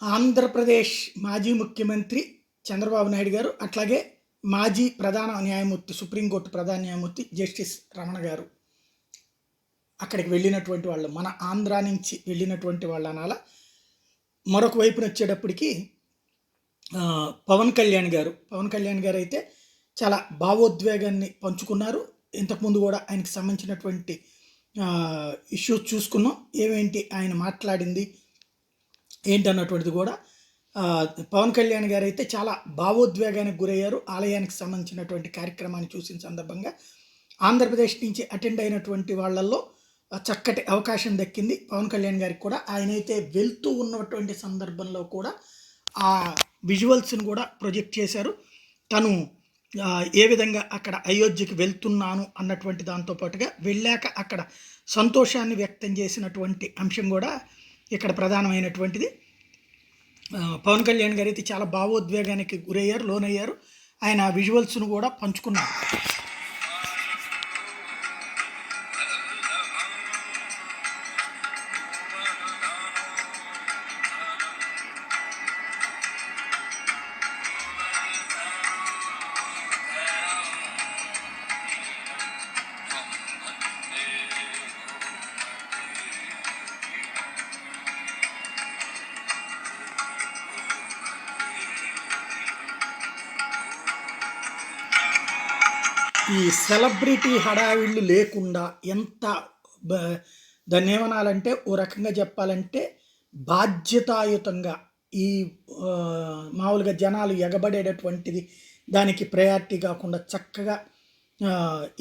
ఆంధ్రప్రదేశ్ మాజీ ముఖ్యమంత్రి చంద్రబాబు నాయుడు గారు, అట్లాగే మాజీ ప్రధాన న్యాయమూర్తి, సుప్రీంకోర్టు ప్రధాన న్యాయమూర్తి జస్టిస్ రమణ గారు అక్కడికి వెళ్ళినటువంటి వాళ్ళు, మన ఆంధ్ర నుంచి వెళ్ళినటువంటి వాళ్ళు అనాల. మరొక వైపున వచ్చేటప్పటికి పవన్ కళ్యాణ్ గారు అయితే చాలా భావోద్వేగాన్ని పంచుకున్నారు. ఇంతకుముందు కూడా ఆయనకి సంబంధించినటువంటి ఇష్యూస్ చూసుకున్నాం. ఏమేంటి ఆయన మాట్లాడింది ఏంటన్నటువంటిది కూడా పవన్ కళ్యాణ్ గారు అయితే చాలా భావోద్వేగానికి గురయ్యారు. ఆలయానికి సంబంధించినటువంటి కార్యక్రమాన్ని చూసిన సందర్భంగా ఆంధ్రప్రదేశ్ నుంచి అటెండ్ అయినటువంటి వాళ్ళల్లో చక్కటి అవకాశం దక్కింది పవన్ కళ్యాణ్ గారికి కూడా. ఆయన అయితే వెళ్తూ ఉన్నటువంటి సందర్భంలో కూడా ఆ విజువల్స్ని కూడా ప్రొజెక్ట్ చేశారు. తను ఏ విధంగా అక్కడ అయోధ్యకి వెళ్తున్నాను అన్నటువంటి దాంతోపాటుగా వెళ్ళాక అక్కడ సంతోషాన్ని వ్యక్తం చేసినటువంటి అంశం కూడా ఇక్కడ ప్రధానమైనటువంటిది. పవన్ కళ్యాణ్ గారు అయితే చాలా భావోద్వేగానికి లోనయ్యారు. ఆయన విజువల్స్ను కూడా పంచుకున్నారు. ఈ సెలబ్రిటీ హడావిళ్ళు లేకుండా ఎంత దాన్ని ఏమనాలంటే, ఓ రకంగా చెప్పాలంటే బాధ్యతాయుతంగా ఈ మామూలుగా జనాలు ఎగబడేటటువంటిది దానికి ప్రయారిటీ కాకుండా చక్కగా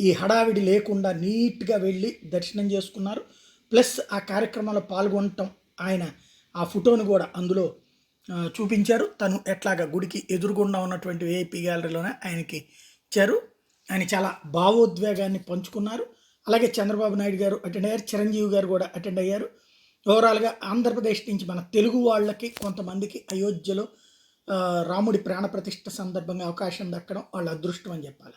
ఈ హడావిడి లేకుండా నీట్గా వెళ్ళి దర్శనం చేసుకున్నారు. ప్లస్ ఆ కార్యక్రమంలో పాల్గొనటం, ఆయన ఆ ఫోటోను కూడా అందులో చూపించారు. తను ఎట్లాగా గుడికి ఎదురుగుండా ఉన్నటువంటి విఐపి గ్యాలరీలోనే ఆయనకి ఇచ్చారు. ఆయన చాలా భావోద్వేగాన్ని పంచుకున్నారు. అలాగే చంద్రబాబు నాయుడు గారు అటెండ్ అయ్యారు, చిరంజీవి గారు కూడా అటెండ్ అయ్యారు. ఓవరాల్గా ఆంధ్రప్రదేశ్ నుంచి మన తెలుగు వాళ్ళకి కొంతమందికి అయోధ్యలో రాముడి ప్రాణప్రతిష్ఠ సందర్భంగా అవకాశం దక్కడం వాళ్ళ అదృష్టం అని చెప్పాలి.